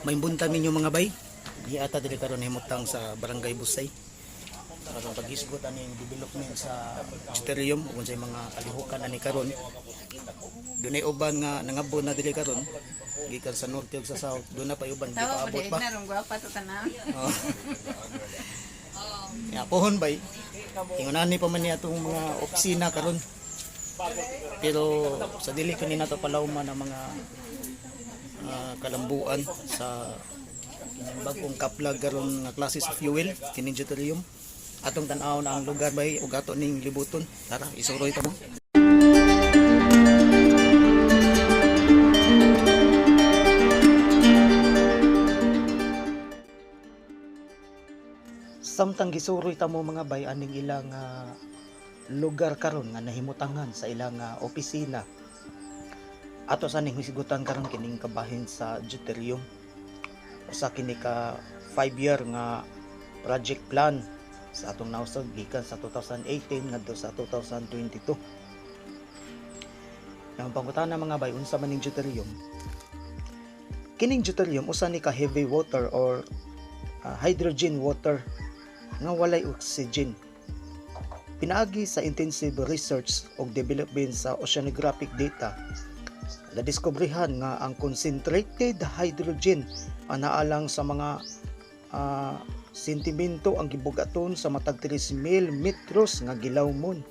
May bunta ninyo mga bay. Di ata dili karon himutang sa Barangay Busay. Karon paghisgot ani development sa Stereo ug sa mga kalihukan ani karon. Dunay uban nga nangabon na dili karon gikan sa norte ug sa south. Doon na pa uban di Tawa pa pa abot din pa. na rong gwapa to tanaw. Oh. Ya pohon bay. Ingunani pa man niya atong mga opisina karon. Pero sa dili kanina to palawman ang mga kalambuan sa bagong kaplag karon nga klase sa fuel kining deuterium. Atong tan-aw na ang lugar bay ug ato ning libuton. Tara, isuroy ta mo. Samtang gisuroy ta mo mga bay aning ilang lugar karon nga nahimutangan sa ilang opisina. Ato sa ning hisgutan karon kining kabahin sa deuterium. Usa kini ka 5-year nga project plan sa atong nausag gikan sa 2018 ngadto sa 2022. Ang pangutana mga bay unsa man ning deuterium? Kining deuterium usa ni ka heavy water or hydrogen water nga walay oxygen. Pinaagi sa intensive research ug development sa oceanographic data, nadiskubrihan nga ang concentrated hydrogen anaalang sa mga sentimento ang gibugaton sa matag 3,000 metros nga gilawmon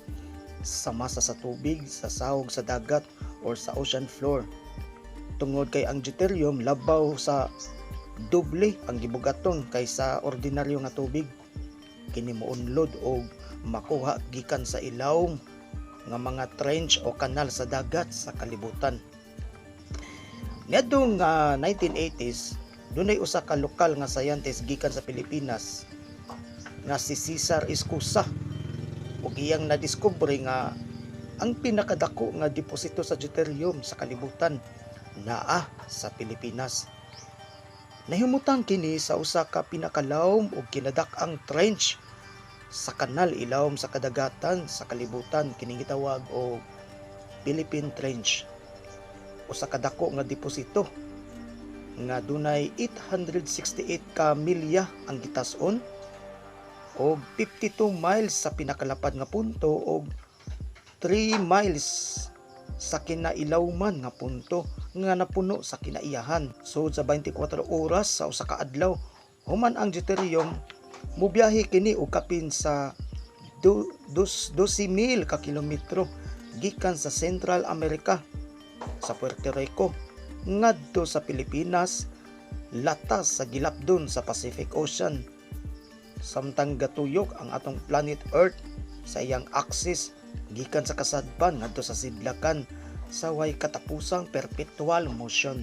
sa masa sa tubig, sa sahog sa dagat or sa ocean floor. Tungod kay ang deuterium labaw sa doble ang gibugaton kaysa ordinaryo nga tubig. Kini mounlod o makuha gikan sa ilawom nga mga trench o kanal sa dagat sa kalibutan. Niadtong 1980s, dunay usa ka lokal nga scientist gikan sa Pilipinas nga si Cesar Escusa ug iyang nadiskubre nga ang pinakadako nga deposito sa deuterium sa kalibutan naa sa Pilipinas. Nahimutang kini sa usa ka pinakalawom ug kinadak-ang trench sa kanal ilawom sa kadagatan sa kalibutan kining gitawag og Philippine Trench. Usa ka dako nga deposito nga dunay 868 ka milya ang gitas-on og 52 miles sa pinakalapad nga punto og 3 miles sa kinailawman nga punto nga napuno sa kinaiyahan. Sud sa 24 oras sa usa ka adlaw, human ang deuterium mobiyahe kini og kapin sa 12,000 ka kilometro gikan sa Central America sa Puerto Rico ngadto sa Pilipinas latas sa gilapdon sa Pacific Ocean. Samtang gatuyok ang atong planet Earth sa iyang axis gikan sa kasadpan ngadto sa sidlakan sa way katapusang perpetual motion.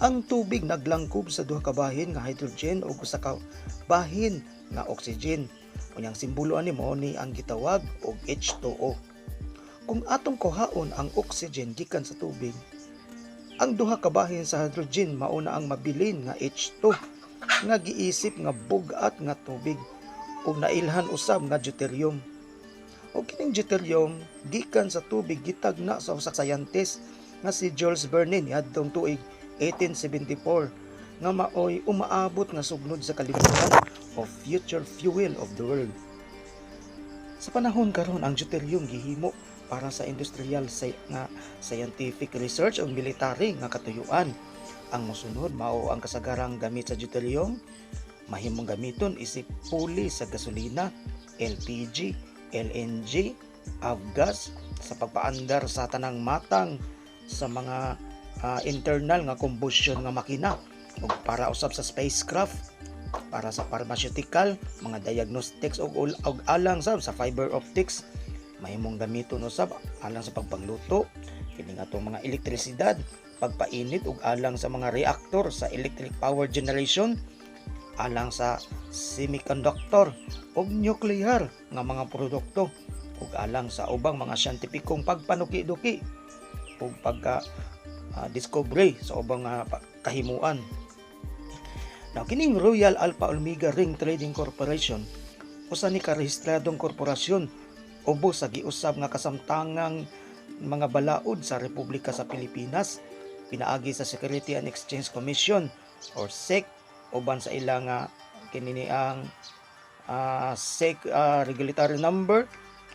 Ang tubig naglangkob sa duha ka bahin nga hydrogen ug usa ka bahin nga oxygen. Unyang simbolo ani mao ni ang gitawag og H2O. Kung atong kuhaon ang oxygen gikan sa tubig, ang duha ka bahin sa hydrogen mao na ang mabilin nga H2 nga giisip nga bugat nga tubig ug nailhan usab nga deuterium. O kining deuterium gikan sa tubig gitagna sa usa ka scientist nga si Jules Verne niadtong tuig 1874 nga maoy umaabot nga sugnod sa kalibutan of future fuel of the world. Sa panahon karon ang deuterium gihimo para sa industrial nga scientific research o military nga katuyuan. Ang mosunod mao ang kasagarang gamit sa deuterium mahimong gamiton isip puli sa gasolina, LPG, LNG, avgas sa pagpaandar sa tanang matang sa mga internal nga combustion nga makina ug para usab sa spacecraft, para sa pharmaceutical, mga diagnostics ug alang sab sa fiber optics. Mahimong gamiton usab alang sa pagpangluto kini atong mga elektrisidad, pagpainit ug alang sa mga reactor sa electric power generation, alang sa semiconductor ug nuclear nga mga produkto ug alang sa ubang mga siyentipikong pagpanuki-duki ug discovery sa ubang kahimuan. Now kining Royal Alpha Omega Ring Trading Corporation usa ni ka rehistradong korporasyon ubos sa giusab nga kasamtangang mga balaod sa Republika sa Pilipinas pinaagi sa Security and Exchange Commission or SEC uban sa ilang kini ang SEC regulatory number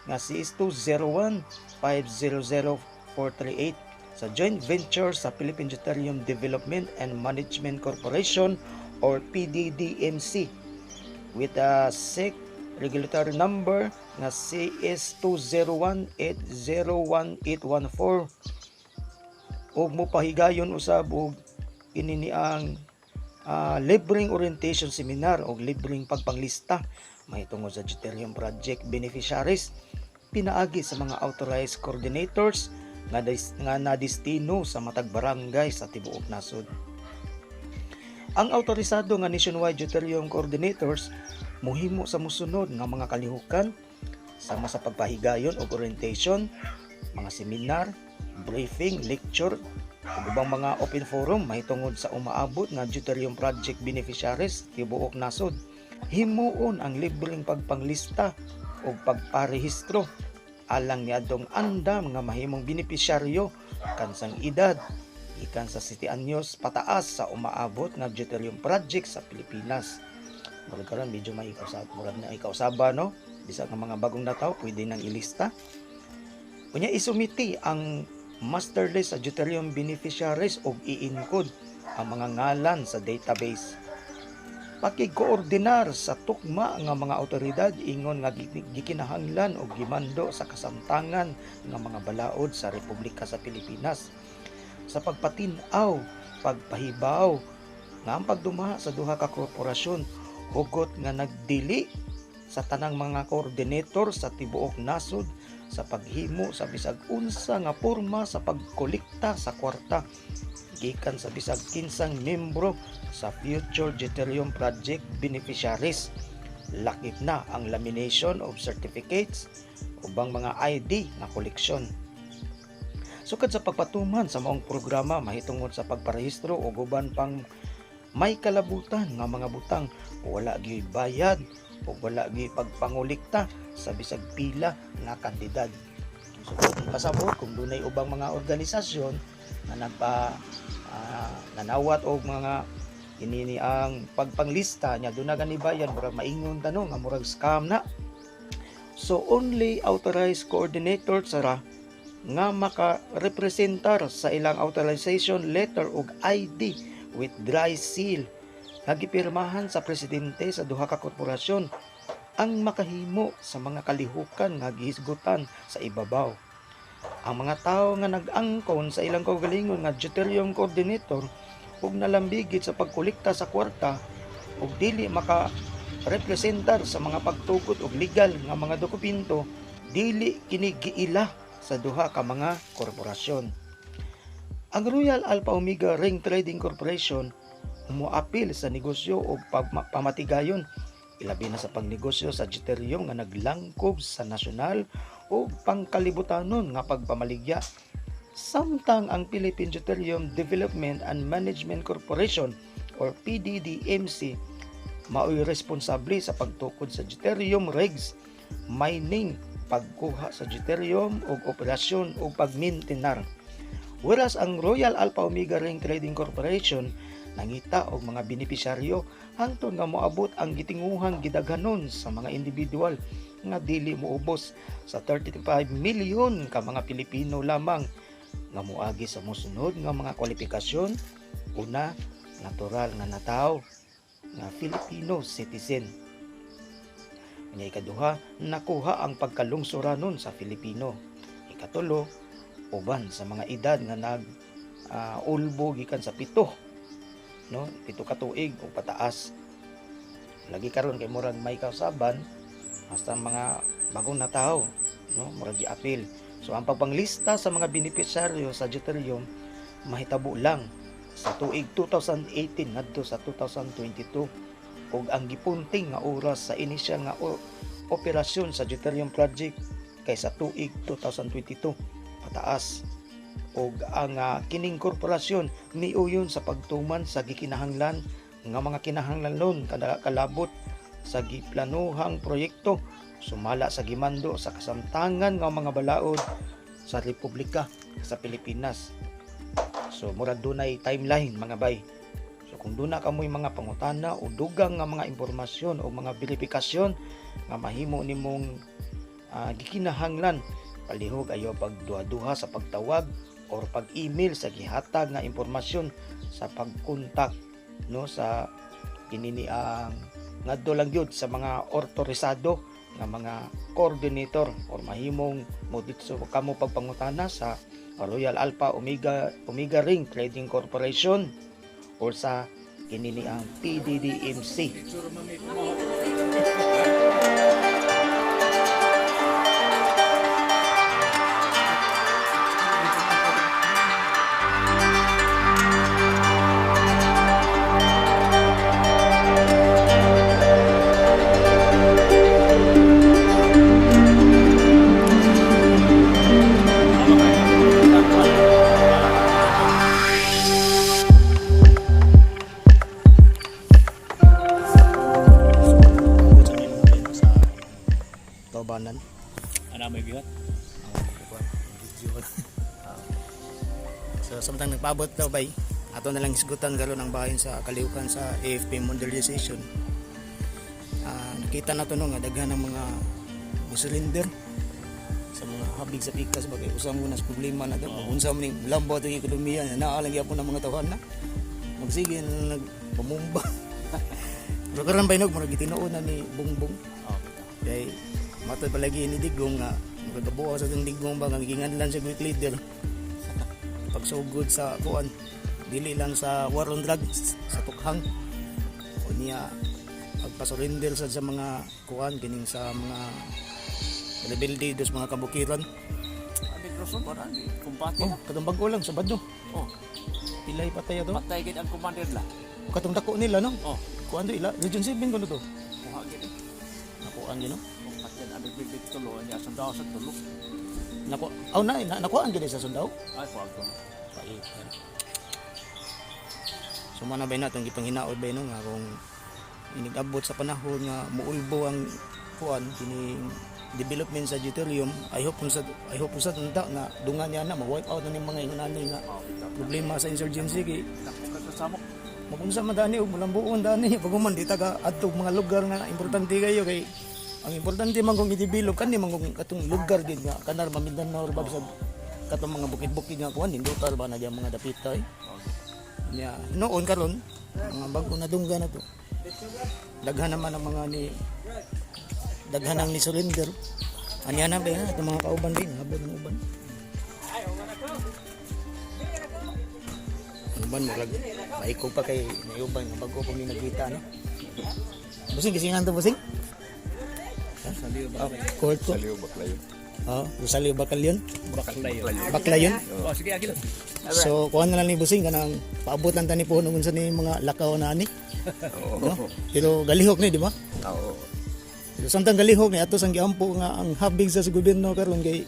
nga CS2015000438 sa joint venture sa Philippine Deuterium Development and Management Corporation or PDDMC with a SEC regulatory number nga CS2018011814 ug mopahigayon usab og kini ang libreng orientation seminar o libreng pagpanglista mahitungod sa Deuterium Project beneficiaries pinaagi sa mga authorized coordinators nga nadistino sa matag barangay sa tibuok nasod. Ang autorisado nga nationwide Deuterium coordinators mohimo sa musunod nga mga kalihukan sama sa pagpahigayon og orientation, mga seminar, briefing, lecture ug ubang mga open forum mahitungod sa umaabot nga Deuterium Project beneficiaries tibuok nasod. Himuon ang libreng pagpanglista o pagparehistro alang niadtong andam nga mahimong benepisyaryo kansang edad ikan sa 7 anyos pataas sa umaabot nga Deuterium Project sa Pilipinas. Murag karon medyo may ikausaba no bisag nga mga bagong nataw pwede nang ilista. Unya isumiti ang master list sa Deuterium beneficiaries o i-encode ang mga ngalan sa database. Pakigkoordinar sa tukma nga mga awtoridad ingon nga gikinahanglan og gimando sa kasamtangan nga mga balaod sa Republika sa Pilipinas sa pagpatin-aw, pagpahibaw nga ang pagdumaha sa duha ka korporasyon hugot nga nagdili sa tanang mga coordinator sa tibuok nasod sa paghimo sa bisag unsa nga porma sa pagkolekta sa kwarta gikan sa bisag kinsang membro sa future Deuterium Project beneficiaries. Lakip na ang lamination of certificates ubang mga ID na koleksyon. Sukad sa pagpatuman sa maong programa mahitungod sa pagparehistro o uban pang may kalabutan nga mga butang wala gyud bayad o wala gyud pagpangulikta sa bisag pila nga kandidat. So pasabot kung dunay ubang mga organisasyon na nanawat og mga inini ang pagpanglista nya doon na ganibayan murag maingon tanong nga murag scam na. So only authorized coordinator sara nga maka-representar sa ilang authorization letter ug ID with dry seal nga gipirmahan sa presidente sa duha ka korporasyon ang makahimo sa mga kalihukan nga gihisgutan sa ibabaw. Ang mga tawo nga nag-angkon sa ilang kaugalingon nga Deuterium coordinator ug nalambigit sa pagkolekta sa kwarta ug dili maka-representar sa mga pagtugot og legal nga mga dokumento dili kini giila sa duha ka mga korporasyon. Ang Royal Alpha Omega Ring Trading Corporation umuapil sa negosyo o pamatigayon ilabi na sa pangnegosyo sa Deuterium nga naglangkob sa nasyonal o pangkalibutanon nga pagpamaligya. Samtang ang Philippine Deuterium Development and Management Corporation or PDDMC mao'y responsable sa pagtukod sa Deuterium regs, mining, pagkuha sa Deuterium ug operasyon ug pagmintenar. Whereas ang Royal Alpha Omega Ring Trading Corporation nangita og mga benepisyaryo hangtod nga moabot ang gitinguhang gidaghanon sa mga individual nga dili moubos sa 35 milyon ka mga Pilipino lamang nga moagi sa mosunod nga mga kwalifikasyon. Una, natural nga natawo nga Filipino citizen. Unya ikaduha, nakuha ang pagkalungsuranon sa Filipino. Ikatulo, uban sa mga edad nga ulbo gikan sa 7 ka tuig o pataas. Lagi karon kay murag may kausaban hasta mga bagong natawo murag giapil. So ang pagpanglista sa mga benepisyaryo sa Deuterium mahitabo lang sa tuig 2018 ngadto sa 2022 ug ang gipunting nga oras sa inisyal nga operasyon sa Deuterium Project kay sa tuig 2022 pataas. Og ang kining korporasyon niuyon sa pagtuman sa gikinahanglan nga mga kinahanglanon kada kalabot sa giplanuhang proyekto sumala sa gimando sa kasamtangan nga mga balaod sa Republika sa Pilipinas. So murag dunay timeline mga bay. So kung duna ka mo'y mga pangutana o dugang nga mga impormasyon o mga verifikasyon nga mahimo nimong gikinahanglan, palihog ayo pagduha-duha sa pagtawag or pag-email sa gihatag nga impormasyon sa pagkontak no sa kinini ang ngadto lang gyud sa mga otorisado nga mga coordinator or mahimong moditso kamo pagpangutana sa Royal Alpha Omega Ring Trading Corporation or sa kinini ang PDDMC. Taubanan. Ana may gihat. So samtang nagpaabot daw bay, ato na lang isgutan karon ang bahin sa kalihukan sa AFP modelization. Nakita na to no nga daghan ng mga cylinder sa mga habig sa pikas bagay usam mo nas problema na daw. Unsa man ning lambo atong ekonomiya na naa lang gyapon ang mga tawhan na. Magsige na nagpamumba. Pero karon bay nog murag gitinuon na ni Bongbong. Kay matod palagi ni Digong nga magkabuo sa itong Digong ba nga giginganlan sa great leader pagsugod sa kuan dili lang sa war on drugs sa tukhang o niya pagpasurrender sa mga kuan kining sa mga rebelde dos mga kabukiran. Abi grosso ba ni kumpate Oh, katong bag-o lang sa Badno. Oh, Pilay patay ato. patay gid ang commander la. Katong dako nila no. Oh, Kuan do ila Region 7 kuno to. kuha gid. Nakuan gino. Kung patyan ang bibig tulo niya sa daw sa tulo. Nako aw na nakuan gid sa Sundao. Ay kuha ko. Pait. So mana ba natong gipanghinaot ba no nga kung inigabot sa panahon nga muulbo ang kuan kini development sa deuterium. I hope sa tanda nga dungan niya na ma-wipe out na ni mga inganani nga problema sa insurgency kay Kasamok. mapunsa madani og mulambuon dani paguman di taga adtog mga lugar nga importante kayo kay ang importante man kung i-develop kani man kung katong lugar gid nga kanar Mamindanao or bagsag katong mga bukid-bukid nga kuan hindutar ba na diyan mga dapitay nya noon karon mga bago na dungga na to daghan naman ang mga ni daghan ang ni surrender anya na ba itong mga kauban din habon ng uban uban murag maiko pa kay nayuban nga bago pa mi nagkita no busing gisingan to busing Saliw ba? court ko Saliw Baklayon. Rosario Bacalyon Baklayo. Baklayon Oh, sige agil. so kuha na lang ni busing kanang paabot lang tani po nung sa ni mga lakaw na ani no? Pero galihok ni di ba Oo. pero samtang galihok ni ato sang giampo nga ang habig sa gobyerno karon kay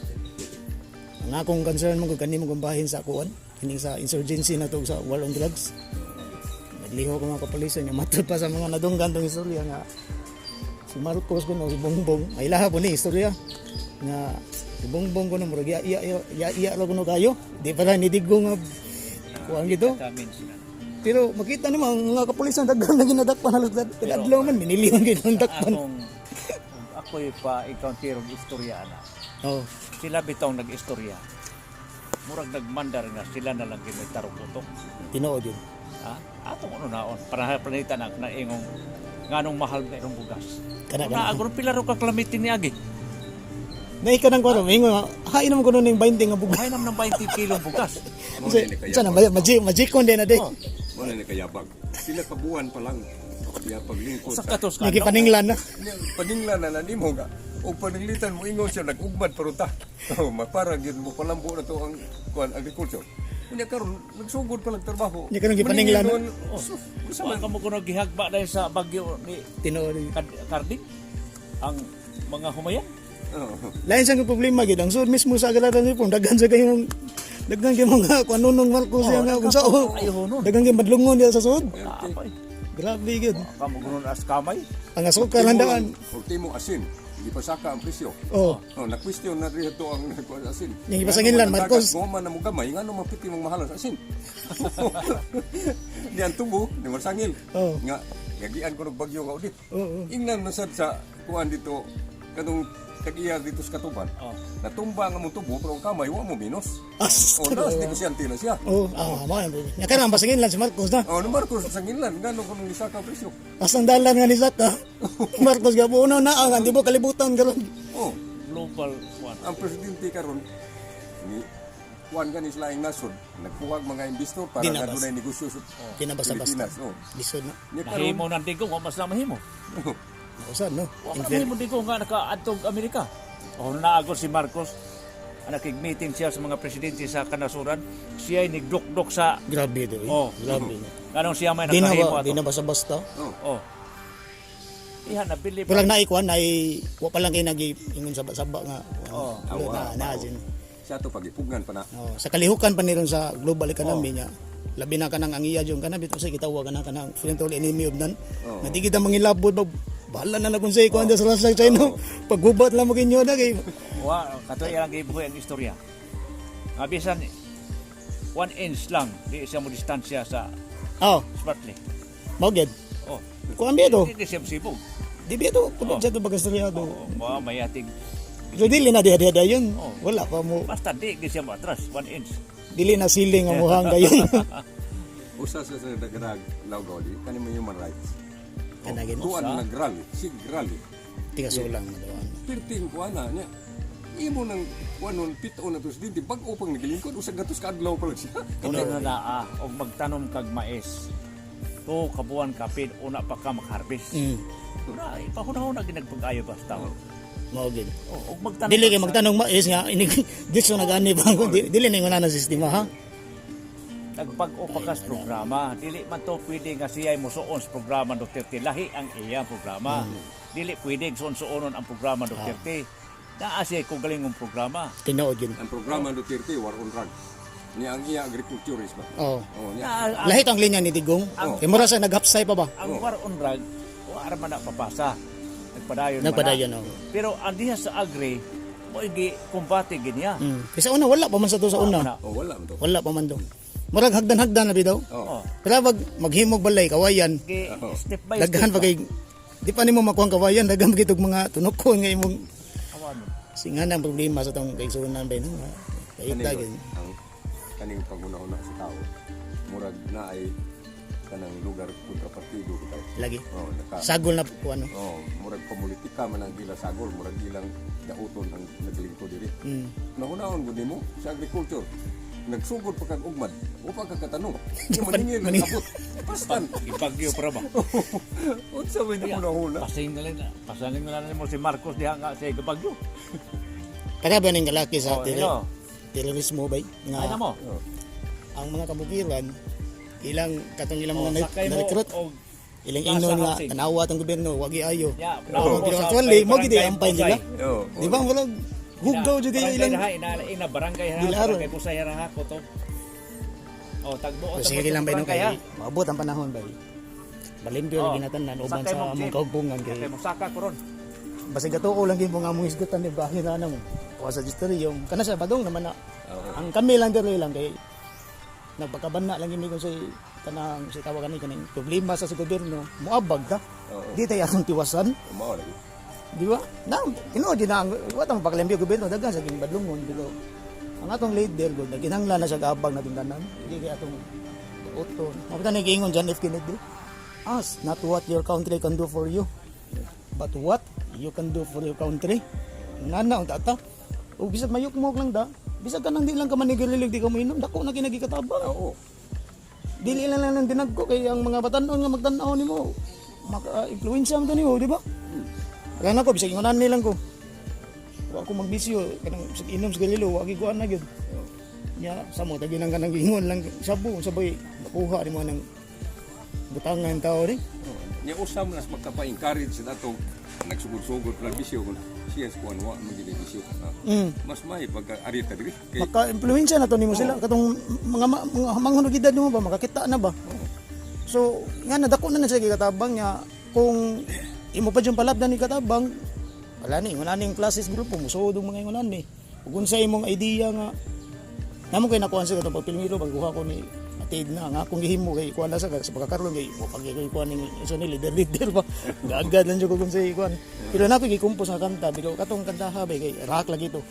ang akong concern mo kung kanimo kung bahin sa kuan kining sa insurgency na to sa war on drugs naglihok ang mga kapulisan nga matod pa sa mga nadunggan tong istorya nga si Marcos kuno si Bongbong ay laha po ni istorya nga si Bongbong kuno murag iya ra kuno kayo di pa ni Digong nga kuan gito Kamin sila. pero makita nimo ang mga kapulisan daghan na ginadakpan halos adlaw man minilihan gyud ang dakpan Ako'y pa encounter og istorya ana. oh Sila bitaw nag-istorya. Murag nagmandar nga sila na lang gid tarong utok. tinuod yun Ha? Atong ano naon para planeta na ingong nganong mahal na irong bugas. kana Na agro pila ro ka klamitin ni agi. na ikaw nang kuno mingo hain naman kuno ning 20 nga bugas Buhay naman ng 20 kilong bugas. sana majikon din na de Wala ni kayabag. Sila kabuan pa lang. Kaya paglingkod Sa sa katos ka. nagipaninglan na paninglan na nimo nga. O paninglitan mo ingon siya nag-ugmad paruta. Oh, maparag yun mo palambo na to ang kuan agriculture. Unya karon nagsugod pa lang trabaho. Nya karon gipaninglan na. Sa mga kamo kuno gihagba dahil sa bagyo ni tinuod yun. Carding ang mga humayan. Oo. Lain sa problema gid ang sud mismo sa agalaran ni pong daghan sa kayong daghan kay mga kanunong Marcos nga unsa daghan kay madlungon diya sa sud Apa eh. grabe gid Kamo kuno as kamay. ang asukal handaan Ultimo asin. gipasaka ang presyo. Oh. Na-question na rin ito ang asin. Yung ipasanginlan, Marcos. Goma na mo gamay, nga naman piti mong mahalan sa asin. Di ang tubo, di marsangil. Oh. Nga, yagian ko ng bagyo nga ulit. Oo. Ingnan masad sa kuan dito, kanong kag-iya dito sa Katuban. Oh. Natumba nga mong tubo, pero ang kamay, wa mo minus. As. O, nas, negosyante na siya. Oh, mo yan. Nya kana basangin lang si Marcos na. O, numar ko sa sangilan, gano'n ko nung isa ka presyo. Asang dalan nga ni Zaka. Marcos gabuno na ang di mo kalibutan karon. O, Global one. ang presidente karon ni Juan Ganis Laing Nasod, nagpuwag mga investor para Dinabas. nga dunay negosyo sa Kinabasa-basta. Pilipinas. O, Lisod na. niya karon, Nahimo ng digong, wa mas na mahimo. Usan no. Wa man mahimo digong nga nakaadtog Amerika. O naagol si Marcos, nakig-meeting siya sa mga presidente sa kanasuran, siya ay nigdok-dok sa Grabe do. Oh. Grabe. kanong siya may Di na nakahimo ba, ato. di na basta-basta. Oh. Iha na believe. Walang naikuan ay wa pa lang kay nag-ingon saba-saba nga. Oh. Na sin. siya to pagipugan pa na. Oh, sa kalihukan pa niron sa global economy niya. Labi na kanang ang iya jung kana bitaw sa gitawa kanang friendly enemy of nan. Na di kita mangilabot ba bahala na kun say ko anda sa China. Paggubat lang mo kinyo na kay Wa katoy lang gibuhi ang istorya. Abisan 1 inch lang di siya mo distansya sa oh, Smartly. mao gid. Oh. Kuan bito. Di siya sibog. Di bito kun sa to bagastorya to. Oh, mayating So dili na dia yun. Oh. Wala pa mo. basta di siya matras 1 inch. Dili na siling ang muhang gayon. Usa sa dagrag lawgaw di kani mo human rights. Kana gid. Tuan nagrally, sig rally. Tiga sulang na doon. Pirting ko ana niya. Imo nang wanon pito na tos dinti bag upang nagilingkod usag gatos ka adlaw pa lang siya. Kuno na naa og magtanom kag mais. To kabuan kapid una pa ka mag-harvest. Na ipahunahon na ginagpag-ayo basta. Mao gid. Oh, og magtanom. Dili kay magtanong mais nga ini dito nagani ba dili na inguna na sistema ha. Nagpag-o pa kas programa, dili man to pwede nga siya ay musuon sa programa Duterte, lahi ang iyang programa. Dili pwede suon-suonon ang programa Duterte. Naa siya kung galingong programa. Tinuod yun. Ang programa Duterte war on drugs. Niya ang iya agriculturism. Oh. Oh, niya. Lahit ang linya ni Digong. Kay mura sa naghapsay pa ba? Ang war on drug, wala man na papasa. Nagpadayon Nagpadayon man na. oh. Pero ang diha sa agri, mo igi kumbate ginya. Kasi una wala pa man sa to sa una. Oh, wala man to. Wala pa man do. Murag hagdan-hagdan na bitaw. Oh. Pero pag maghimog balay kawayan, Step by daghan pa step. kay di pa nimo makuha ang kawayan, daghan pa kitog mga tunokon nga imong Awan. singan ang problema sa tong kaigsunan ba no. Kayta Kaning gid. ang kaning panguna-una sa tao. Murag na ay kanang lugar kontrapartido kita. Lagi. Oh, naka. Sagol na po ano. Oh, murag politika man ang gila sagol, murag ilang dauton ang naglingkod diri. Nahunahon gud nimo sa agriculture. Nagsugod pa kag ugmad, upa ka katanong. Di maningil Maningil. abot. Pastan. Ibagyo para ba? Unsa man di mo nahuna? Pasangin na lang mo si Marcos diha nga sa Ibagyo. Kada ba ning lalaki sa Oh, hello. terorismo bay Ay na nga mo. ang mga kabukiran ilang katong ilang Oh, mga sakay mo na-recruit og ilang nasa ingnon nga housing. tanawa tong gobyerno wagi ayo. ya, Oh, sa actually mo gid barangay ampay nila. Pusay. Oh. Di ba wala hugdaw jud kayo ilang ina barangay ha, Dilaro. barangay Pusay ha ko to. Oh, tagbuo so, sige lang bay no barangay, ha? kay maabot ang panahon bay. Balimpyo Oh. lagi natanan uban Sakay mo, sa among Jim. kaugpungan kay Sakay mo saka ko ron. basig gatuo lang gyud mo nga among isgutan ni bahin na namo. Wa sa history yung kana sa badong naman na ang kami lang diri lang kay nagpakabana lang gini ko sa kanang si tawagan ni kaning problema sa gobyerno moabag ta. Oo. Di tayo atong tiwasan. Mao lagi. Di ba? Na, tinuod din ang watang paglambi gobyerno daghan sa king badlongon pero ang atong leader gud naginhanglan na sa gabag natin tanan. Di kay atong uton. Mabta ni giingon John F. Kennedy. Ask not what your country can do for you, but what you can do for your country. Nana ang tata. O bisag mayok mo lang da. Bisag ka nang di lang ka manigililig di ka mo inom. Dako na kinagikatabang. Oo. Dili lang lang ng dinagko kay ang mga batanon nga magtan-aw nimo. Maka-influensya ang nimo, di ba? Kaya na ko bisag ingonan nilang ko. Wa ko magbisyo kanang bisag inom sa galilo, wa gyud na gyud. Nya samo tagi nang kanang ingon lang sabo sabay makuha nimo nang butangan tao ni. Nya usam nas magkapa-encourage sa atong nagsugod-sugod na bisyo kun siya sa kuan wa magili bisyo. Mas may pagka arita diri kay Maka-influensya na to nimo sila katong mga manghunod edad nimo ba makakita na ba. So nga nadako na sa katabang niya kung imo pa yung palabdan ni katabang wala ning classes grupo mo so dong mga ingon ni. Ug unsa imong idea nga namo kay nakuan sa katong pagpilmiro pagkuha ko ni atid na nga akong gihimo kay kuan sa pagkakaroon kay mo pag kuan ning iso ni leader ba agad lang jud ko kung sa kuan. Pero na ko gikumpos nga kanta pero katong kanta habe kay rock lagi to.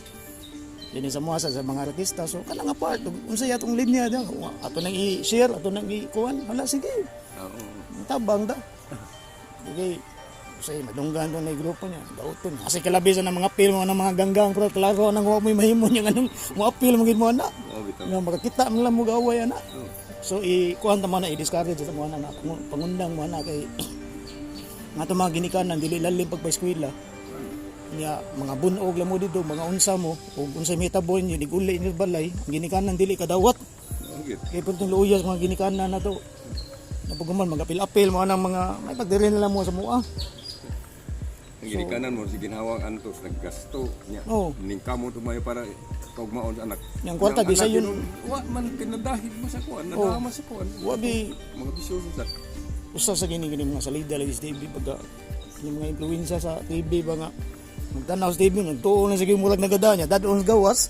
Dini sa mga sa mga artista so kana nga part unsay atong linya daw ato nang i-share ato nang i-kuan hala sige. Oo. Tabang da. Sige. Say madunggan to na grupo niya. Dauton. Kasi kalabisan ng mga film ng mga ganggang pero klaro nang wa mo mahimo niya anong mo appeal mo gid mo na. Oo, bitaw. Nga makakita mo lang mo gaway ana. So kuan ta man na i-discourage sa mga na pangundang mo na kay nga to mga ginikanan dili lalim pagpa-eskwela. Nya mga bunog lang mo dito mga unsa mo ug unsay mahitabo niyo diguli ni balay ginikanan dili kadawat. Oo, gid. Kay putong luyas mga ginikanan na to. Napuguman mag-apil-apil mo nang mga may pagdiri nila mo sa mua. Ang ginikanan mo si ginhawang antos naggasto niya. Oo. Ning kamo tumayo para kaugmaon sa anak. Yang kwarta Yang bisa anak yun. Wa man pinadahig mo sa kuan, nadama sa kuan. Wabi Mga bisyoso sa. usa sa gini mga salida lagi sa TV pagka yung mga influensya sa TV ba nga magtanaw sa TV nagtuon na sige murag nagada niya dadon gawas.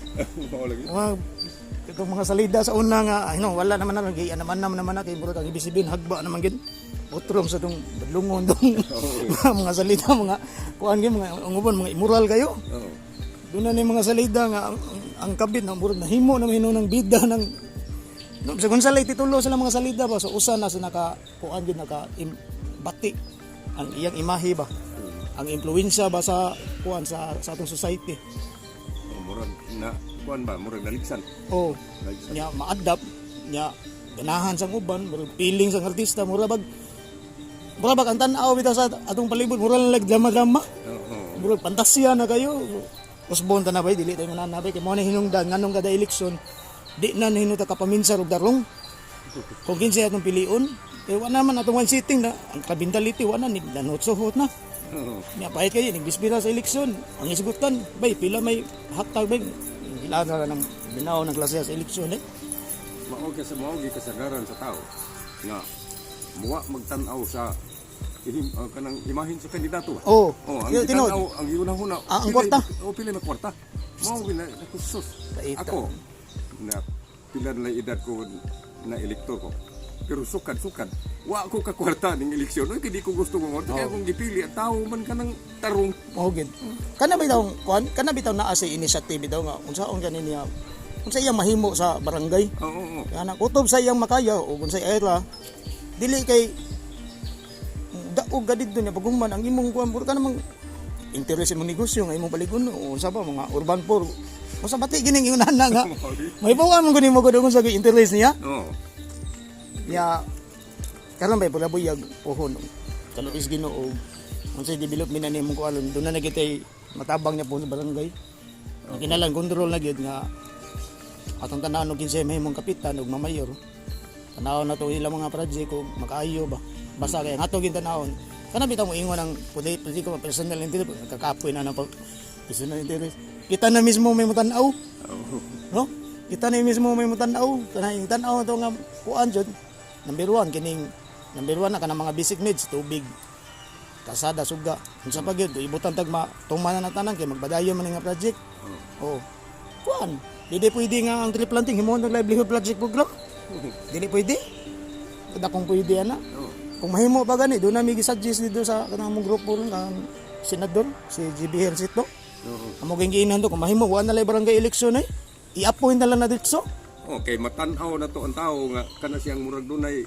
Oo lagi. Mga itong mga salida sa una nga wala naman na lagi naman na kay murag ang ibisibin hagba naman gid. Utrom sa tong badlungon dong mga salida mga kuan gyud mga ngubon mga immoral kayo. Oo. Doon na ni mga salida nga ang kabit na murag nahimo na mahino ng bida ng sa kung salay titulo sila mga salida ba so usa na sa naka kuan gyud naka bati ang iyang imahe ba ang impluwensya ba sa kuan sa atong society Murag na kuan ba, murag naligsan. o Naligsan. nya ma-adapt nya ganahan sang uban murag feeling sang artista murag ang tan-aw bitaw sa atong palibot murag lang drama-drama Oo. murag pantasya na kayo usbon ta na bay dili tayo mananabay kay mo na hinungdan nganong kada eleksyon di na hinuta ka paminsar og darong kung kinsa atong piliun wa naman atong one sitting na ang kabintality wa na ni danot suhot na Oo. nya pahit kayo nagbispira sa eleksyon ang isgutan bay pila may haktag bay ilan na ng binaw ng klase sa eleksyon Mao ka sa mao gi kasagaran sa tao nga muwa magtan-aw sa kanang imahin sa kandidato ba? oh ang tinod tan-aw ang iunahuna. Ang kwarta? O pila na kwarta. Mao gina kusus. Kaita. Ako na pila na edad ko na elektor ko. Pero sukad. Wa ko ka kwarta ning eleksyon. Oy kidi ko gusto mo kwarta kaya kung gipili ang tao man kanang tarong. mao gid kana bitaw kuan kana bitaw naa sa initiative daw nga unsaon ganin niya unsa iyang mahimo sa barangay Oo. kana kutob sa iyang makaya o unsay era dili kay daog gadid niya pagumman ang imong kuan puro ka namang interest mo negosyo nga imong paligon o unsa ba mga urban poor usa bati gining ingon na nga may bawa man kunin mo gud sa interest niya Oo. ya karon bay pula buyag pohon kalo is Ginoo unsay development na nimong kuan do na nagitay matabang niya po sa barangay ang kinalang control na gyud nga atong tanan og kinsay mahimong kapitan ug mamayor tanaw na to ilang mga project kung makaayo ba basta kay ato gintanawon kana bitaw mo ingon ang politiko personal interest kakapoy na ng personal interest kita na mismo may mutanaw no kita na mismo may mutanaw kana yung tanaw to nga kuan jud number 1 na kanang mga basic needs tubig kasada suga unsa pa gyud ibutan tag tuman na tanan kay magbadayon man nga project oh kuan dili pwede nga ang tree planting himo ng livelihood project program dili pwede kada kung pwede ana kung mahimo ba gani do na mi gi-suggest dito sa kanang mong grupo ron ang senador si GB Hercito amo ginginan to kung mahimo wa na lay barangay election i-appoint na lang na dito Okay, matanaw na to ang tao nga kana siyang murag dunay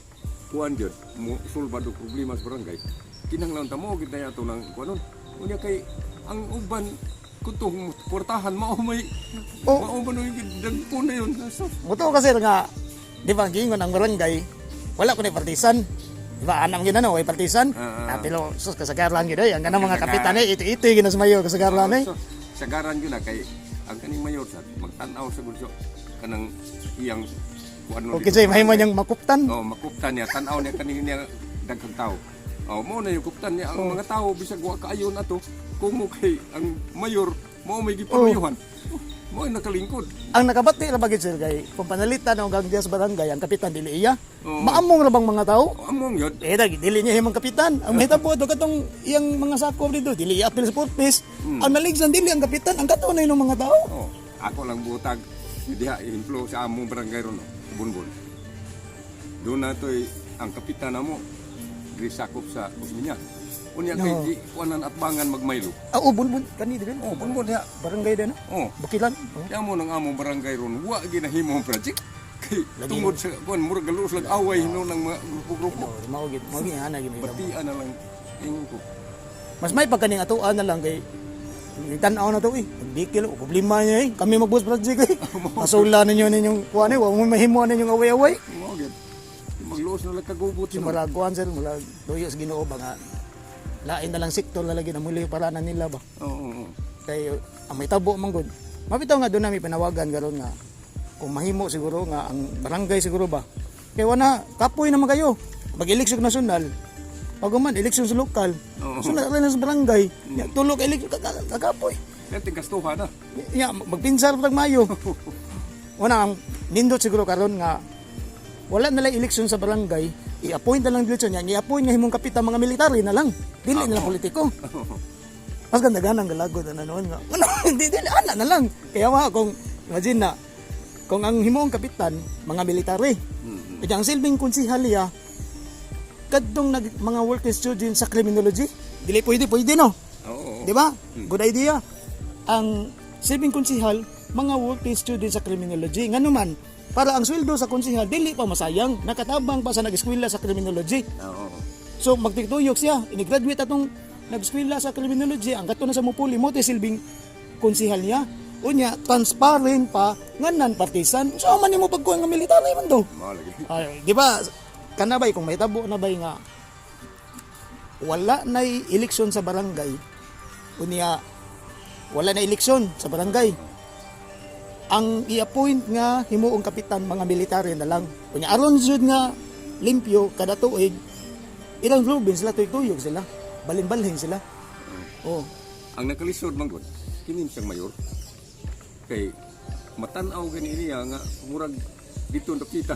kuan jud mo sulbad og problema sa barangay. Kinahanglan ta mo gid na ato nang kuanon. Unya kay ang uban kutong portahan mao may mao man yung dagpo na yun. So, Muto kasi nga, di ba, gingon ang barangay, wala ko na partisan. Di ba, anam gina no, way partisan. Pero, sus, kasagaran gina, ang ganang mga kapitan ito gina sa mayor, kasagaran so, sagaran yun na kay ang kaning mayor sa magtanaw sa gudso kanang iyang kuan o kasi mahimo niyang makuptan. makuptan niya tanaw niya kaning niya daghang tao. Mo na yung kuptan niya ang mga tao bisag wa kaayon ato kung mo kay ang mayor mo may gipamayuhan. Mo nakalingkod. Ang nakabati ra bagid sir kay kung panalitan ang gangdiya sa barangay ang kapitan dili iya. Oo. Maamong ra bang mga tao? Among yun. Dili niya himong kapitan. Ang mahitabo do katong iyang mga sakop dito dili iya apil sa purpose. Ang naligsan dili ang kapitan, ang katunay ng mga tao. Oh, ako lang butag diha inflow sa among barangay ron, Bunbun. Doon na to'y ang kapitan namo grisakop sa Usminya. Unya kay No. di kuanan at bangan magmaylo. Bunbun kani dili. Oh, Bunbun diha. Barangay din. Oh, Bukilan. kaya mo nang among barangay ron, wa ginahimo ang project. Kay Lagi tungod sa kuan murag galus lag away no ng mga grupo-grupo. Mao gid ana gid mahitabo. Batian na lang ingon ko. Mas may pagkaning atuan na lang kay tan-aw na to Dikil problema niya Kami mag-boss project Masula ninyo ninyong kuan wa mo mahimo ninyong away-away. Mo gid. Magluos na lang kagubot Si Maraguan sir mula tuyo sa Ginoo ba nga lain na lang sektor na lagi na muli para na nila ba. Oo. Kay ang may tabo man gud. Mabitaw nga doon namin panawagan karon nga kung mahimo siguro nga ang barangay siguro ba. Kay wana kapoy naman kayo. Mag-eleksyon nasyonal. Pag man eleksyon sa lokal. Oo. Sunod rin sa barangay. Ya, tulo ka eleksyon kakapoy. Kaya kastuhan na. Ya, magpinsar pag Mayo. Wana ang nindot siguro karon nga wala na lang eleksyon sa barangay, i-appoint na lang eleksyon niya, i-appoint nga himong kapitan mga military na lang. Dili na lang politiko. Mas ganda-gana ang galagod na noon nga. Ano, hindi ana na lang. Kaya wa kung imagine na kung ang himong kapitan mga military. Kaya ang silbing konsihaliya kadtong mga working student sa criminology, dili pwede no. Oo. Di ba? Good idea. Ang silbing konsihal mga working student sa criminology nganuman para ang sweldo sa konsihal dili pa masayang nakatabang pa sa nag-eskwela sa criminology. Oo. So magtituyok siya, ini-graduate atong nag-eskwela sa criminology, ang kato na sa Mupuli mo silbing konsihal niya. Unya transparent pa nganan partisan. So man nimo pagkuha nga military man do. Mao lagi. Ay, di ba kanabay kung mahitabo na bay nga wala na eleksyon sa barangay. Unya wala na eleksyon sa barangay. Ang i-appoint nga himuong kapitan mga military na lang. Kunya aron jud nga limpyo kada tuig ilang Rubin sila tuyok sila. Balin-balhin sila. Oh. Ang nakalisod man gud kinin siyang mayor. Kay matan-aw gani niya nga murag dito nakita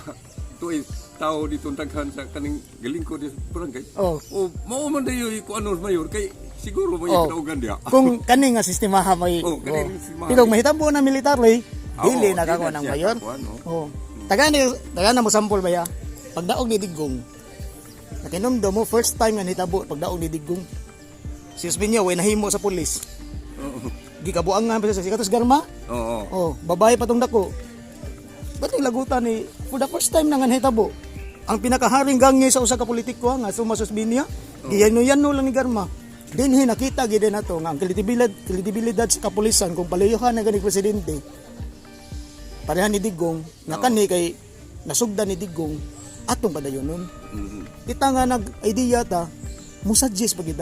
tuig tao dito daghan sa kaning galingkod sa barangay. Oh. O mao man dayo ko ano mayor kay siguro may Oh. kinaugan diha. Kung kani nga sistema ha may kaning sistema. Pero mahitabo na military dili Oo, nakakuha dili ng siya mayor. kakuha, no? Oh. Taga na mo sample ba ya? Pagdaog ni Digong. Nakinomdo mo first time nga nitabo pagdaog ni Digong. Si Usminyo way nahimo sa pulis. Oo. Gikabuang nga sa sikatos garma. Oo. Oh, babae patong dako. Ba't lagutan ni for the first time na nga nahitabo. Ang pinakaharing gangi sa usa ka politiko nga Sumas Usminyo, giyano-yano lang ni garma. Dinhi nakita gid nato nga ang kredibilidad sa kapulisan kung palihon na gani presidente. Pareha ni Digong, nga kani kay nasugdan ni Digong atong padayonon. Kita nga nag-idea ta, musuggest pa gid.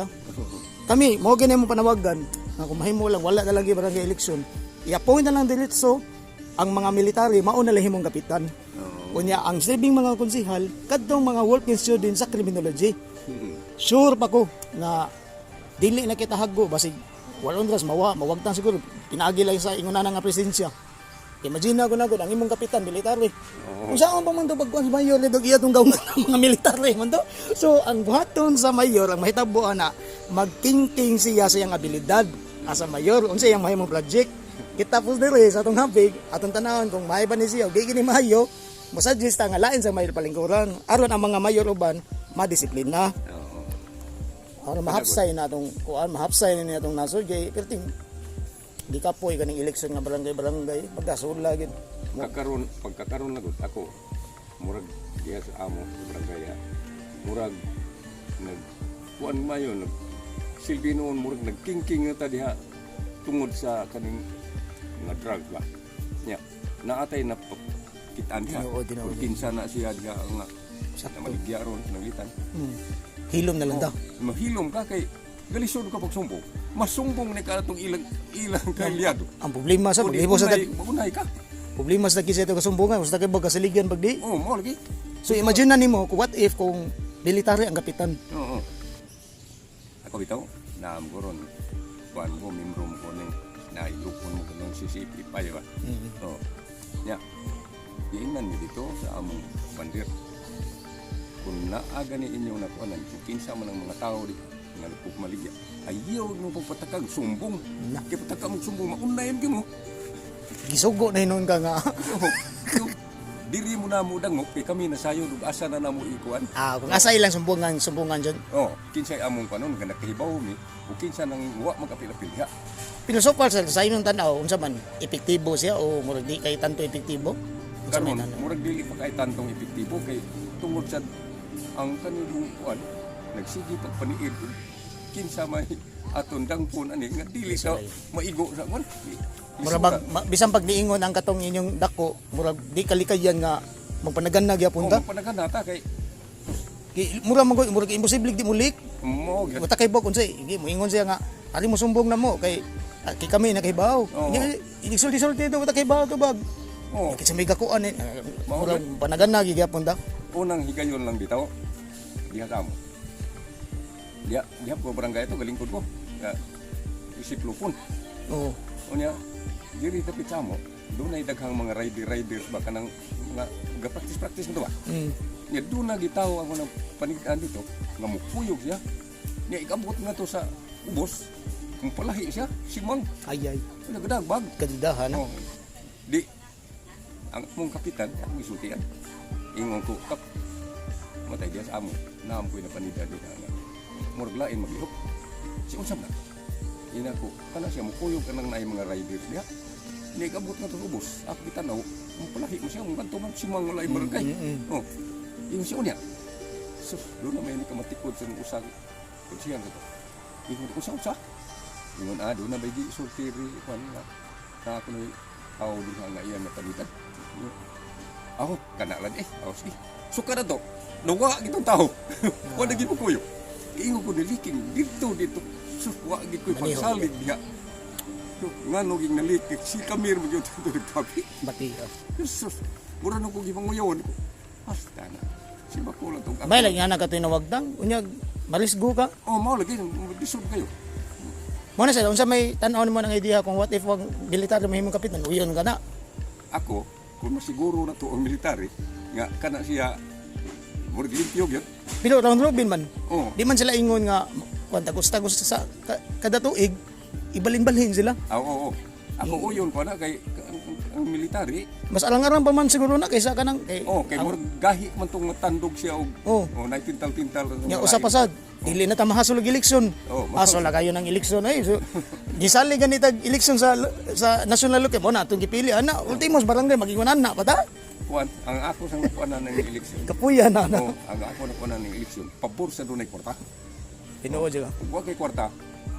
Kami mo gani mo panawagan nga kung mahimo lang wala na lagi barangay election. I-appoint na lang diretso ang mga military mao na lang himong kapitan. Unya ang silbing mga konsihal kadtong mga working student sa criminology. Sure pa ko nga dili na kita hago basig walon ras mawagtan siguro pinaagi lang sa inguna nga presensya. Imagine ko na ang imong kapitan military. Kung saan pa man to pagkuan sa mayor dito iya tong gawon ng mga military man to. So ang buhaton sa mayor ang mahitabo na magtingting siya sa iyang abilidad asa mayor unsa iyang mahimong project. Kita pus dire sa atong hapig atong tanawon kung mahay ba ni siya di kini mahayo mosuggest nga lain sa mayor palingkuran aron ang mga mayor uban madisiplina. Aron mahapsay na atong kuan mahapsay ni atong nasod kay perting di kapoy kaning eleksyon nga barangay pagkasula gid. Pagkakaroon na gud ako murag diha sa amo sa barangay. Murag nag kuan mayo nag silbi noon murag nagkingking na ta diha tungod sa kaning nga drug ba. Nya naatay na kitaan diha. Tinuod. Kinsa na siya diha nga Sakto. maligya ron nanglitan. Hilom na lang daw. Mahilom ka kay galisod ka pagsumbong. Masumbong ni ka itong ilang kailyado. Ang problema sa paglihimo sa Magunay ka. problema sa kisa ito kasumbungan basta kay bagkasaligan pagdi. Oo, mo lagi. So imagine na nimo kung what if kung military ang kapitan. Oo. Ako bitaw, naam ko ron. Kuan ko, membro mo ko ng na ilupon mo ganun CCTV pa, di ba? Oh. Nya, giingnan mi dito sa among bandir. Kung naaga ni inyo na kuanan, kung kinsa man ang mga tao di nga nagpugmaligya, ayaw mo pagpatakag sumbong. Kaya patakag mo sumbong, maunayan ka mo. Gisugo na hinon ka nga. Diri mo na mo dangok, kay kami nasayo, asa na mo ikuan. Kung asa ilang sumbungan dyan. Oh, kinsay among kanon, nga nakahibaw mi, o kinsa nang wa magkapila-pilha. Pero so far, sa inyong tanaw, unsa man, epektibo siya o murag di kay tanto epektibo? Unsa man Karon, ano? murag dili pa kay tantong epektibo, kay tungod sa ang kanilang kuan, nagsigi pagpaniid, kinsa may aton dangpon ani nga dili ka maigo sa kuan. Murag bisan pag niingon ang katong inyong dako, murag di kalikayan nga magpanaganag yapon ta. Panaganata kay Murag imposible di mulik. mo gyud. Uta kay bok unsay, hindi mo ingon siya nga ali mo sumbong na mo kay kami nakahibaw. Hindi sulti do uta kay baw to bag. Oh, Kasi may gakuan murag panaganag yapon ta. unang higayon lang bitaw. Diha ta mo. Diha ko barangay to galingkod ko. Isip lupon. Oo. Unya diri tapit sa mo, doon ay daghang mga riders ba kanang mga gapraktis-praktis nito ba? Nya doon na gitaw ako ng panigdaan dito, nga mukuyog siya. Nya ikabot nga to sa ubos, kung palahi siya, simang, Ay. nagdagbag. Kandidahan. Oh. Di, ang mong kapitan, ang isultian, ingon ko, kap, matay diya sa amo, naampoy na panigdaan dito. Murag lain maglihok. Si unsam na. Ina ko, kana siya mukuyog ka nang naay mga riders diha. Ni kabot nga to ubos. Ako gitanaw, ang palahi mo siya, ang kanto man simang walay barangay. Oh. Ingon siya unya. So, doon na may nagkamatikod sa usang kunsiyan ko. Ingon ko sa. Ingon doon na may gisultiri kan nga. Na ako ni aw din nga iyan na palitan. Ako kanalan sige. So kada to, nawa gitong tao. Wala gi mo kuyo. Ingon ko niliking dito. Wa gid ko'y pagsalig diha. Ngano ging nalikik si Kamir mo gyud to nagtabi. Bati. Jesus, mura na ko gipanguyawan ko. Hasta na. Si Bakulo tong May lang nga nagkatinawagdang. Unyag, malisgo ka. Oh, mao lagi disod kayo. Mo na sa unsa may tan-aw mo ng idea kung what if wag militar mahimong kapitan, uyon ka na. Ako, kung masiguro na to ang military, nga kana siya mura limpyo gyud. Pero round robin man. Oh, Di man sila ingon nga kung tagos sa kada tuig ibalin-balhin sila. oo. Ako uyon ko na kay ang military. Mas alang-alang pa man siguro na kaysa kanang kay Kay mura gahi man tong matandog siya og Oh. naitintal-tintal. Nga usap-asad, dili na ta mahasol og eleksyon. Oh, Hasol na kayo ng eleksyon ay. So, gisali ganitag eleksyon sa national level mo na atong gipili ana. Ultimos barangay magingon na pa ta. Kuan, ang ako sang kuanan ng eleksyon. Kapuya na na. Ang ako na kuanan ng eleksyon. Pabor sa dunay kwarta. Tinuod siya. Kung wa kay kwarta,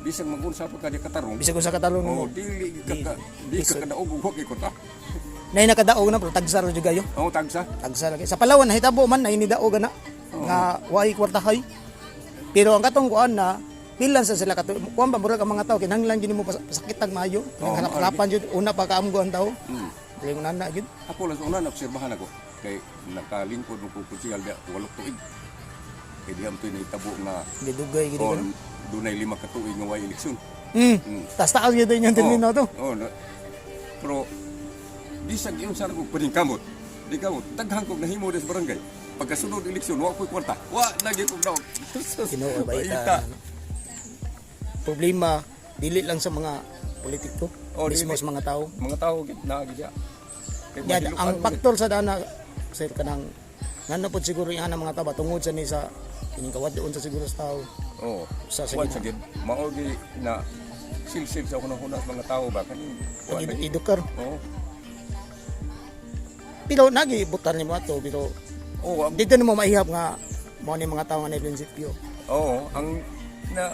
bisag mag-unsa pa ka katarong. Bisag sa katalon mo. Dili ka kadaog og wa kay kwarta. Nay nakadaog na pero tagsar jud gayo. Tagsa. Tagsar lagi. Sa Palawan nahitabo man na inidaog na nga way kwartahay. Pero ang katong kuan na pilan sa sila kato kuan ba murag ang mga tao kinahanglan gyud mo pasakitag maayo. Hanap-hanapan jud una pa kaamgo ang tao. Dili mo nana gyud. Ako lang una naobserbahan ako kay nakalingkod mo ko siyal dia 8 tuig. Kay diam to nahitabo nga Gidugay gid ko. dunay 5 ka tuig nga way eleksyon. Tas taas gyud yung termino to. Pero bisag yung sa ko pwedeng kamot. Di kamot. Daghang kog nahimo des barangay. Pagkasunod eleksyon, wa ko'y kwarta. Wa lagi kog daw. Tinuod ba ita? Problema dili lang sa mga politiko, mismo sa mga tao. Mga tao gid na gid ya. Yan, ang faktor sa dana sir kanang ngano pod siguro yung mga tao tungod sa ni sa ining kawad doon sa siguro sa tao. Oo. Sa Kuwan sige. sa gid mao gi na silsil sa unang-una sa mga tao ba kaning kuwan lagi. Edukar. Oo. Pero nagi butan ni mo ato pero Oo, dito nimo maihap nga mo ni mga tao nga na prinsipyo. oo, ang na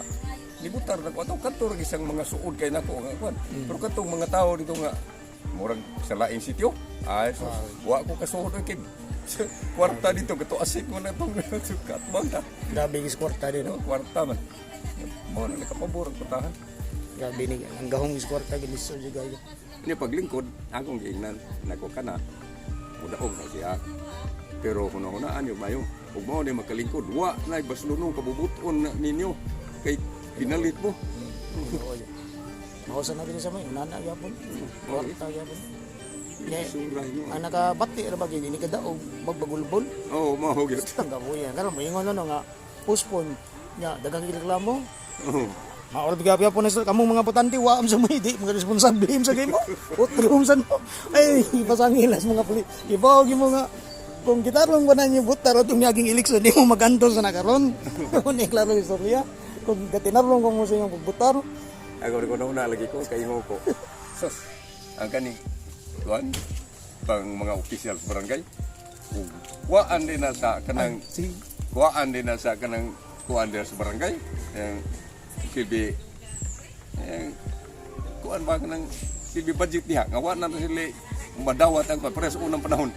libutar na ko ato kadto ra isang mga suod kay nako nga kuan. Pero kadtong mga tao dito nga murag sa laing sitio. Ay, so, wa ko kasuod kay kwarta dito kato asik mo na tong sukat bangta. Grabe gis kwarta din. No? Kwarta man. Mo na nakapabor ang putahan. Grabe ni ang gahong gis kwarta gilisod jud gayo. Ini paglingkod akong giingnan nako kana. Udaog na siya. Pero hunahunaan yung bayo. Kung mo na makalingkod, wa na baslunong kabubuton ninyo kay pinalit mo. Mausan na gini sa may nana gyapon. Kwarta gyapon. Kaya Surah nyo. ang nakabati ra bagay ini kada og magbagulbol. Oo, mao gyud. Tangga mo yan. Karon moingon no nga postpone nya dagang reklamo. Oo. Maor bigabi po na kamong mga botante wa am sa may di mga responsable im sa game mo. Utrum san mo. Ay pasangilas mga puli. Ibaw gi mo nga kung kita ron ba nanyo butar atong naging eleksyon di mo maganto sa nakaron. Kung ni klaro istorya. Kung gatinarong ko mo sa inyong pagbutar. Ako rin ko na una lagi ko, kay ko. Sos, ang kani, tuan, pang mga opisyal sa barangay, kuwaan din na sa kanang, Si kuwaan din na sa kanang kuwaan din sa barangay, yung silbi, kuwaan ba kanang silbi budget niya, nga wala na sila madawat ang pares unang panahon.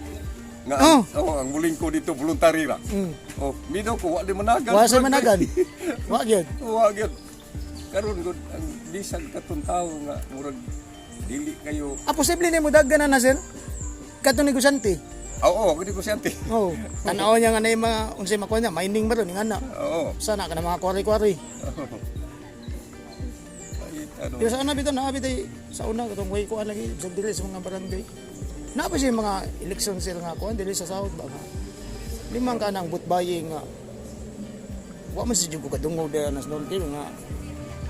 Nga ang muling ko dito voluntary ra. Oh, mino ko wa di managan. wa sa managan. Wa gyud. Wa gyud. Karon gud ang bisag katong tawo nga murag dili kayo. Posible ni mo daggan na sir. Kato negosyante. Oo, gudi ko siyante. Oh, tanaw niya nga na yung mga unsay makuha niya, mining ba ron nga na. Oo. Sana ka na mga kwari-kwari. Ay, ano. Yung sa una bitaw na bitay sa una katong way ko lagi sa dili sa mga barangay. Na pa siya mga eleksyon sila nga kuan dili sa South ba nga. Limang ka nang butbaying nga. Wa man si jugo kadungog der nas non nga.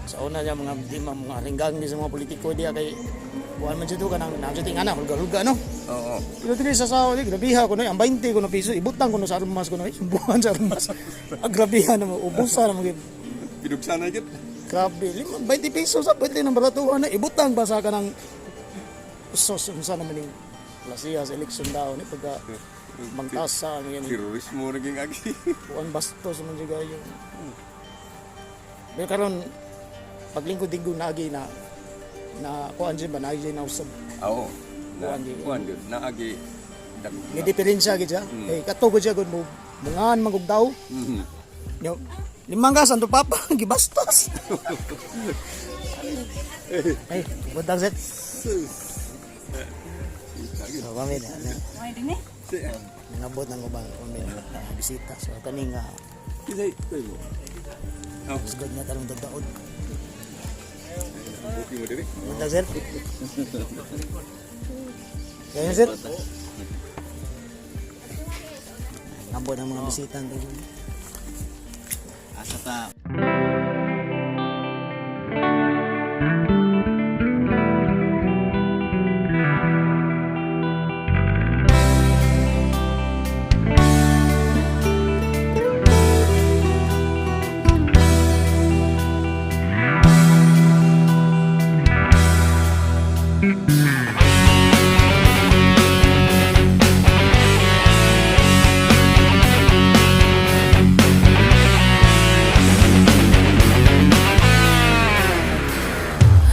Sa una niya mga mga ringgang di sa mga politiko diya kay kuan man jud ka nang najuting ana hulga-hulga no. Oo. Pero dili sa South grabiha ko na ang 20 ko na piso ibutang ko na sa armas ko na sumbuhan sa armas. Agrabiha na mo ubusa na mo Pinugsa na gyud. grabe 20 pesos sa pwede ng baratuhan na ibutang ba sa kanang sos unsa naman ning lasiya sa eleksyon daw ni pagka mangtasa ang yan Terorismo naging agi. buwan bastos man juga yung pero karon paglingkod-lingkod na agi na kuan ba na agi na usab Oo. Kuwan gyud. Kuan gyud na agi. ni diferensya gid siya eh katugod siya gud mo mungan magug daw Mhm. yo limang gasan to papa gibastos ay budang set so kami na nangabot ng ubang kami na bisita so kaning Kisay, toy mo. Oh, sugod na talong dagdaod buki mo diri. budang set kaya set nangabot ng mga bisita Asa ta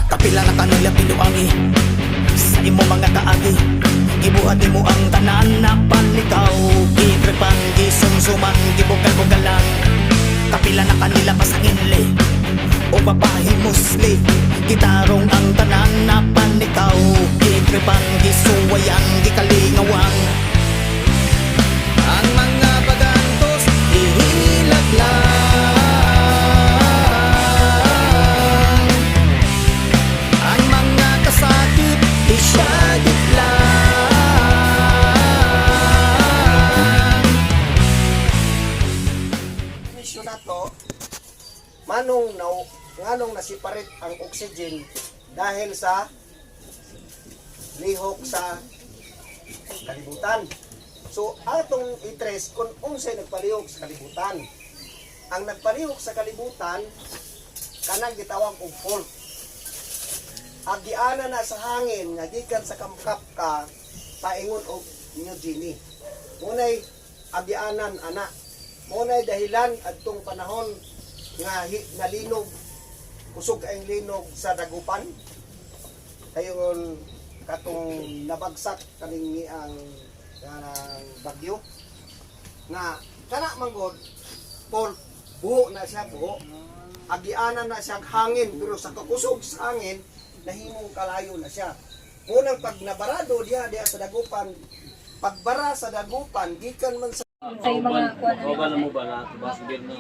kapila na kanila pinuangi sa imo mga kaagi gibuhat mo ang tanan na panlikaw gitrepan gisumsuman gibugal-bugalan kapila na kanila pasanginli o babae musli gitarong ang tanan na panlikaw gitrepan gisuwayan gikalingawan ang mga bagantos ihilak lang ang mga kasakit isyagit lang misyon nato nganong nasiparit ang oxygen dahil sa lihok sa kalibutan. So atong i-trace kung unsay nagpalihok sa kalibutan. Ang nagpalihok sa kalibutan kanang gitawag og fault. Agiana na sa hangin nga gikan sa kamkap ka paingon og New Guinea. Munay agianan ana. Munay dahilan adtong panahon nga linog kusog ang linog sa dagupan. Kayon katong nabagsak kaning ang bagyo nga kana manggod Paul buho na siya buho. Agianan na siya hangin pero sa kakusog sa hangin nahimong kalayo na siya. Unang pag nabarado diha sa dagupan, pagbara sa dagupan gikan man sa sa mga kuan. Wala mo ba na basbir na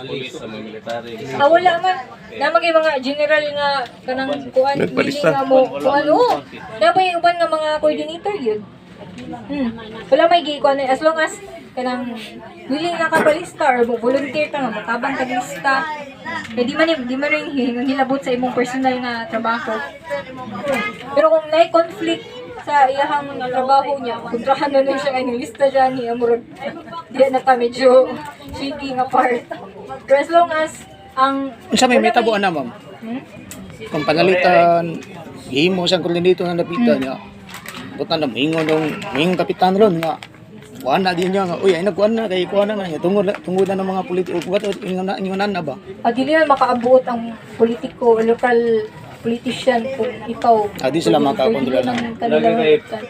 pulis sa mga military? Wala man. Namagay mga general nga kanang kuan dili nga mo kuan oh. Namay uban nga mga coordinator yun. Wala may gikuan as long as kanang willing nga ka palista or volunteer ka nga matabang tag lista. Di man rin hilabot sa imong personal nga trabaho. Pero kung nay conflict sa iyahang trabaho niya, kontrahan na nun siya kay lista dyan ni Amurag. Di na ta medyo shaky nga part. Pero as long as ang Unsa may tabuan na, ma'am? Kung panalitan, himo siyang koordinator nga napitan niya. Butan na mingon kapitan ron nga. Kuan na din niya nga, uy, ay nagkuan na, kay kuan na nga. Tungod na ng mga politiko. Ba't ingonan na ba? dili na makaabot ang politiko, local politician kung ikaw. Di sila makakontrol na.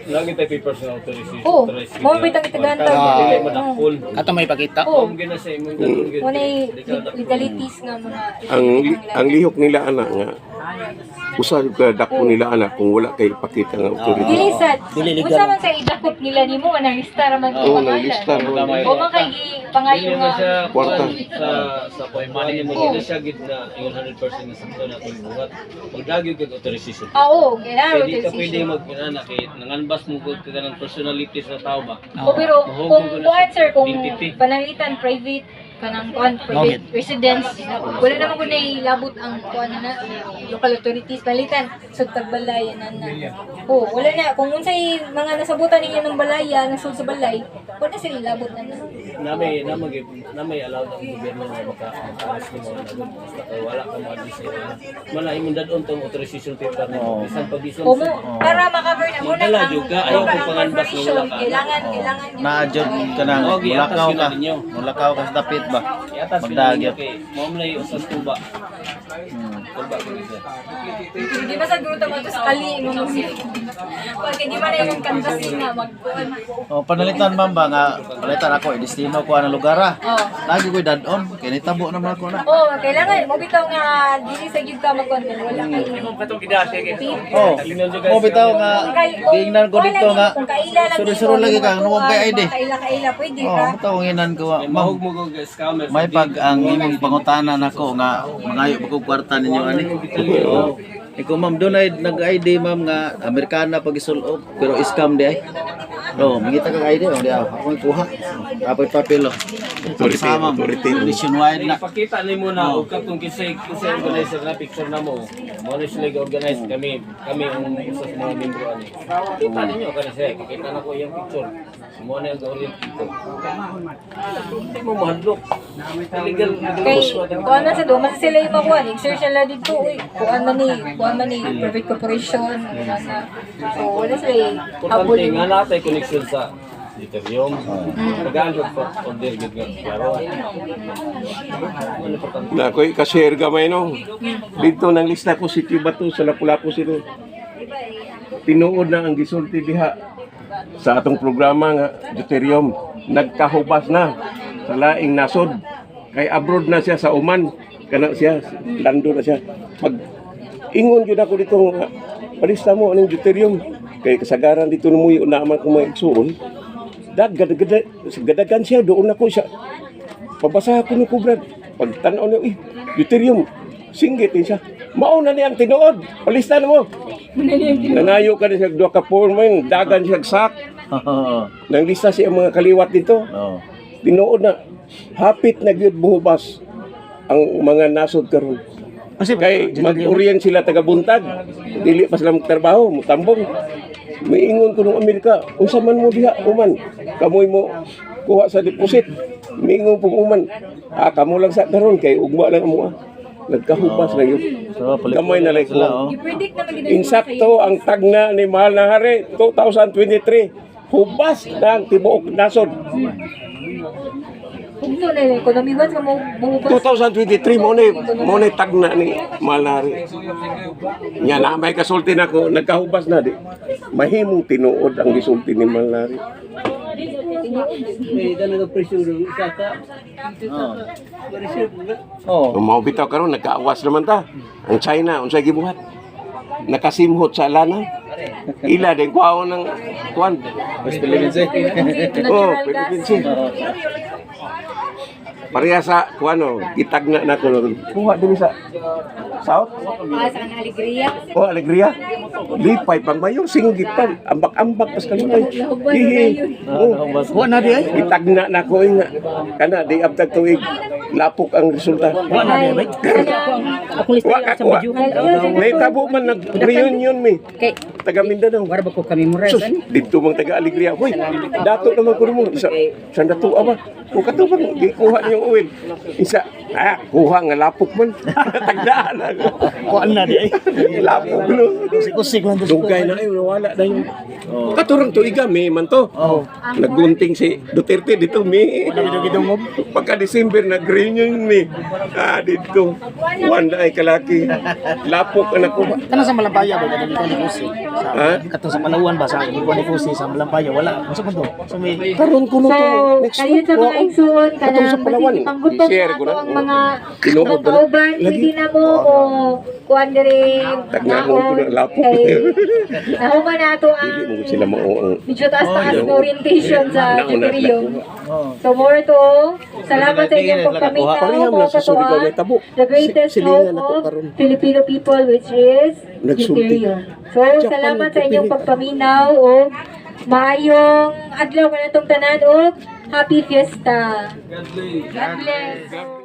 Lagi tayo papers na authorization. Oo, mo bitang itagantag. Dili madakol. Kato may pakita. Oo, Kung gina sa imong ganun gid. muna legalities nga mga Ang lihok nila anak nga usad ka dako nila anak kung wala kay ipakita nga authority. dili sad. Dili legal. Unsa man sa idakop nila nimo nga lista ra man Oo, pangalan. nalista ron. O man kay pangayo Dili na siya nga Kwarta. sa paymanan mo dili siya gid na yung 100% na sakto na kung buhat. Magdagyo gid authorization. oo, kailangan Hindi ka pwede authorization. magpinana kay nanganbas mo gud ka ng personality sa tao ba. O pero kung kuan sir, kung Identity. panalitan private kanang kuan private residence, wala naman kun labot ang kuan na local authorities palitan sa tagbalayan na. Oh, wala na kung unsay mga nasabutan ninyo ng balaya, nasud sa balay, wala na sila labot na. Namay allowed ang gobyerno na maka-arrest mo mga nagod. Basta kay wala ka ma-disay. Mana imong dadon tong authorization paper na bisan pag isang O mo para ma-cover na muna Dala, ang jud ka. Ayaw ko panganbas na wala ka. kailangan Na-adjud ka na, Okay, atas mulakaw yun ka. na ninyo. Mulakaw ka sa dapit ba? Yatas Magdagit. kay mo lay usas tuba. Tuba ko isa. Hindi ba sa gruta mo sa kali mo mo siya. Pag hindi man na yung kanvasin nga magkuhan. O, panalitan ma'am ba nga, palitan ako, destino ko ang lugar ah. Oh. Lagi ko'y dadon, kaya nitabo naman ako na. Oh, kailangan mo bitaw nga dili sa gyud ka magkontrol wala kay Oh, mo bitaw nga, giingnan ko dito nga, suro-suro lagi ka, nuwag kay ID. Kaila pwede Oh, ka. bitaw nginan ko, May ma'am, mahog mo go scammer. may pag ang imong pangutanan ako nga, mangayo ba ko kwarta ninyo ani? Oh. Ikaw ma'am, doon ay nag-ID ma'am nga, Amerikana pag isulog, pero scam di ay. No, mangita kang ID, oh, di ako yung kuha. Tapos papel, oh. Sama, nationwide na. Ipakita nimo na og katong kisay organizer na picture na mo. Mo na sila organize kami ang isa sa mga membro ani. Kita ninyo kana siya, pakita na ko yung picture. Mo na ang gawin dito. Hindi mo mahadlok. Illegal Kay kuan na sa do, mas sila yung makuha. Exert sila dito, uy. Kuan man ni private corporation, wala na. So, wala sila habol. Importante nga natay connection sa Ethereum. Tagalog pa order gid nga klaro. Ano importante? Na ko'y ka-share gamay no. Dito nang lista ko si Bato sa Lapu-Lapu sino. Tinuod na ang gisulti diha sa atong programa nga Deuterium. Nagkahubas na sa laing nasod. Kay abroad na siya sa Oman. Kana siya, lando na siya. Pag ingon gyud ako dito nga palista mo anong Deuterium. Kay kasagaran dito na muyo naman kung may igsuon. Gadagan siya doon ako siya. Pabasa ko ni Kubrad. Pag tanaw niyo, Deuterium, singgit din siya. Mauna niyang tinuod. Palista na mo. Nangayo ka na siya, doon ka po, dagan siya sak. Nang lista siya mga kaliwat dito. Oh. Tinuod na. Hapit na gyud buhubas ang mga nasod karon. Kay mag-orient sila taga-buntag. Dili pa sila magtrabaho, mutambong. May ingon ko ng Amerika, unsa man mo diha, uman. Kamoy mo kuha sa deposit. May ingon po uman. Kamo lang sa karon kay ugma lang mo. Nagkahubas na yun. So, Gamay na lang sila, ko. oh. I-predict na magiging Insakto ang tagna ni Mahal na Hari 2023. Hubas na ang tibuok nasod. Kungto na yung economy once ka mo 2023 mo ni tagna ni Mahal na Hari. Nya na may kasulti na ko nagkahubas na di. Mahimong tinuod ang gisulti ni Mahal na Hari. Oh. Kung mao bitaw karon nagkaawas naman ta. Ang China unsay gibuhat? Nakasimhot sa lana. Ila din kuha ng kuan. West Philippines eh. Oh, Natural gas. Philippines. Pareha sa kuano, gitagna na ko. Kuha din sa South. Saan alegria? Oh, alegria. Lipay pang mayor singitan. Ambak-ambak pas kalipay. Lahubas na Hihi. yun. Oh, Wa na di ay. gitagna na ko nga. Kana di abtag tuig. Lapok ang resulta. Wa na di ay. Wa ka kuha. May tabo man nag-reunion mi. Taga Mindanao. Wala ba ko kami mo Sus, dito mang taga Alegria. Hoy, dato naman ko mo. Sa dato aba. Kung katubang, gikuha niyong uwin. Isa, kuha nga lapok man. Tagdaan na. Wa na di ay. Lapok no. Usik lang to. Dugay na ay nawala na yung katurang tuiga may man to. Nagunting si Duterte dito may. Pagka December nag-reunion mi. Dito. Wanda ay kalaki. Lapok ang nakuha. Kana sa Malampaya ba kadali ko ni Kusi. Ha? Katong sa Palawan ba sa ko ni Kusi sa Malampaya wala. Unsa man to? So may Karon ko no to. So, Next kayo month. sa mga igsuon ka Katong sa na Palawan. panggutom I-share na ko ato na. ang mga Tinuod ba na? kauban, Lagi. hindi na mo o kuan diri Tagnahon ko na lapok. nahuman na ato ang Dili mo sila mao ang medyo taas-taas na orientation sa Nauna Juderio. nakuha. So more to, salamat sa inyong pagpaminaw Pareham mga lang sa Surigao katuan. may tabo. The greatest Silingan hope ako of karon. Filipino people which is Nagsulti. Juderio. So salamat sa inyong pagpaminaw o maayong adlaw kanatong tanan o happy fiesta. God bless.